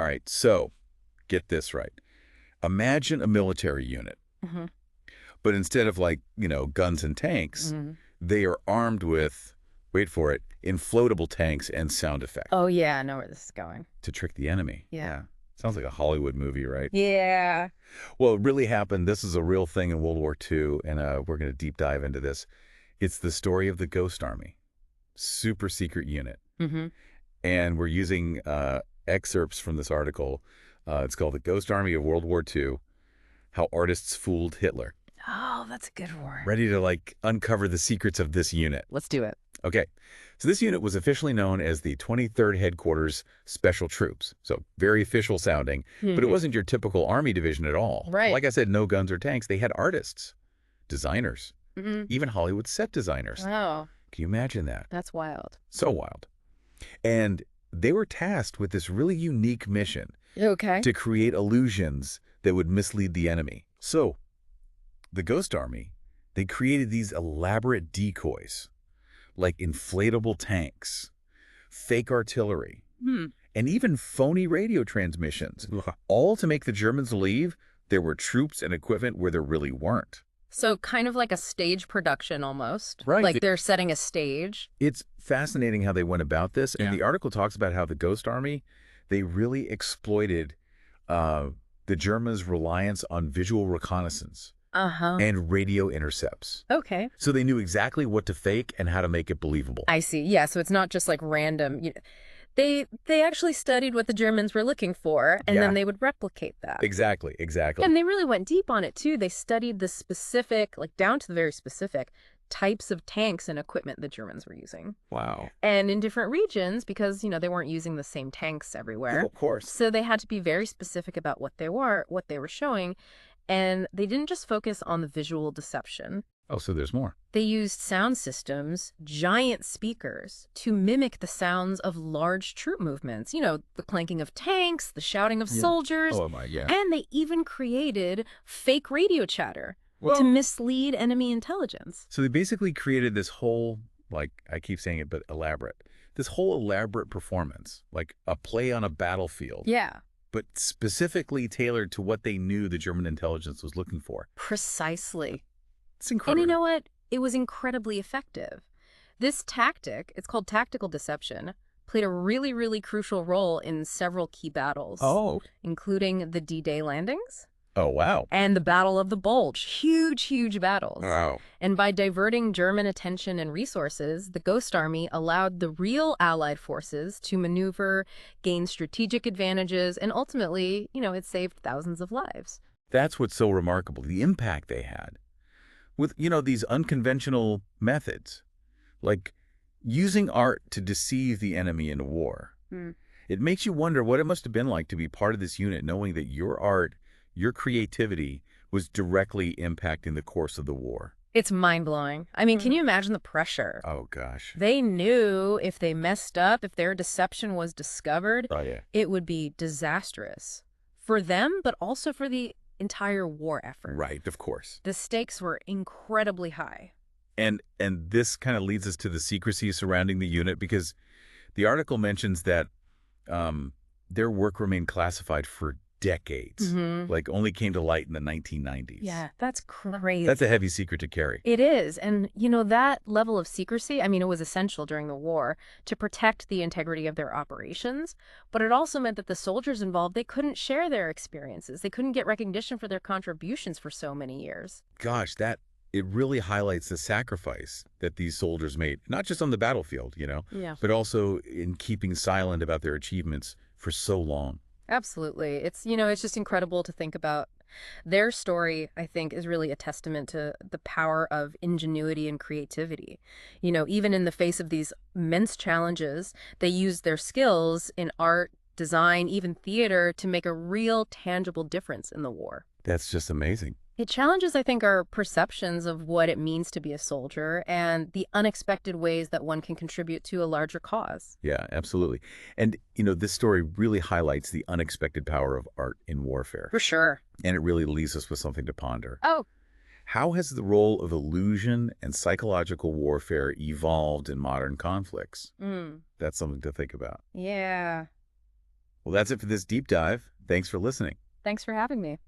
All right, so get this right. Imagine a military unit, Hmm. but instead of guns and tanks, Hmm. they are armed with, wait for it, inflatable tanks and sound effects Oh, yeah, I know where this is going. to trick the enemy. Yeah. Yeah. Sounds like a Hollywood movie, right? Yeah. Well, it really happened. This is a real thing in World War II, and we're going to deep dive into this. It's the story of the Ghost Army, super secret unit. Hmm. And we're using excerpts from this article. It's called The Ghost Army of World War II, How Artists Fooled Hitler. Oh, that's a good one. Ready to uncover the secrets of this unit. Let's do it. Okay, so this unit was officially known as the 23rd Headquarters Special Troops. So very official sounding, but it Hmm. wasn't your typical army division at all. Right. Like I said, no guns or tanks. They had artists, designers, Hmm. even Hollywood set designers. Wow, Can you imagine that? that's wild. So wild. And they were tasked with this really unique mission Okay. to create illusions that would mislead the enemy. So, the Ghost Army, they created these elaborate decoys, like inflatable tanks, fake artillery, Hmm. and even phony radio transmissions, all to make the Germans believe there were troops and equipment where there really weren't. So kind of like a stage production almost. Right. Like they're setting a stage. It's fascinating how they went about this, and Yeah. the article talks about how the Ghost Army, they really exploited the Germans' reliance on visual reconnaissance Uh-huh. and radio intercepts. Okay. So they knew exactly what to fake and how to make it believable. I see. Yeah, so it's not just like random. They actually studied what the Germans were looking for, and Yeah. then they would replicate that. Exactly. And they really went deep on it too. They studied the specific, like down to the very specific types of tanks and equipment the Germans were using. Wow. And in different regions, because, they weren't using the same tanks everywhere. Of course. So they had to be very specific about what they were showing. And they didn't just focus on the visual deception. Oh, so there's more. They used sound systems, giant speakers, to mimic the sounds of large troop movements. The clanking of tanks, the shouting of Yeah. soldiers. Oh, my, yeah. And they even created fake radio chatter Well, to mislead enemy intelligence. so they basically created this whole, I keep saying it, but this whole elaborate performance, like a play on a battlefield, Yeah, but specifically tailored to what they knew the German intelligence was looking for. precisely. It's And incredible. you know what? It was incredibly effective. This tactic, it's called tactical deception, played a really, really crucial role in several key battles, Oh. including the D-Day landings Oh, wow. and the Battle of the Bulge. Huge, huge battles. Wow. And by diverting German attention and resources, the Ghost Army allowed the real Allied forces to maneuver, gain strategic advantages, and ultimately, it saved thousands of lives. That's what's so remarkable, the impact they had. With, these unconventional methods, like using art to deceive the enemy in war. Hmm. It makes you wonder what it must have been like to be part of this unit, knowing that your art, your creativity, was directly impacting the course of the war. It's mind-blowing. I mean, can you imagine the pressure? Oh, gosh. They knew if they messed up, if their deception was discovered, Oh, yeah. it would be disastrous for them, but also for the entire war effort. Right, of course. The stakes were incredibly high. And this kind of leads us to the secrecy surrounding the unit, because the article mentions that their work remained classified for decades, only came to light in the 1990s. Yeah, that's crazy. That's a heavy secret to carry. It is. And, that level of secrecy, I mean, it was essential during the war to protect the integrity of their operations. But it also meant that the soldiers involved, they couldn't share their experiences. They couldn't get recognition for their contributions for so many years. Gosh, it really highlights the sacrifice that these soldiers made, not just on the battlefield, Yeah, but also in keeping silent about their achievements for so long. absolutely. It's just incredible to think about. Their story, I think, is really a testament to the power of ingenuity and creativity. Even in the face of these immense challenges, they used their skills in art, design, even theater to make a real tangible difference in the war. That's just amazing. It challenges, I think, our perceptions of what it means to be a soldier and the unexpected ways that one can contribute to a larger cause. Yeah, absolutely. And, this story really highlights the unexpected power of art in warfare. For sure. And it really leaves us with something to ponder. Oh, How has the role of illusion and psychological warfare evolved in modern conflicts? That's something to think about. yeah. Well, that's it for this deep dive. Thanks for listening. Thanks for having me.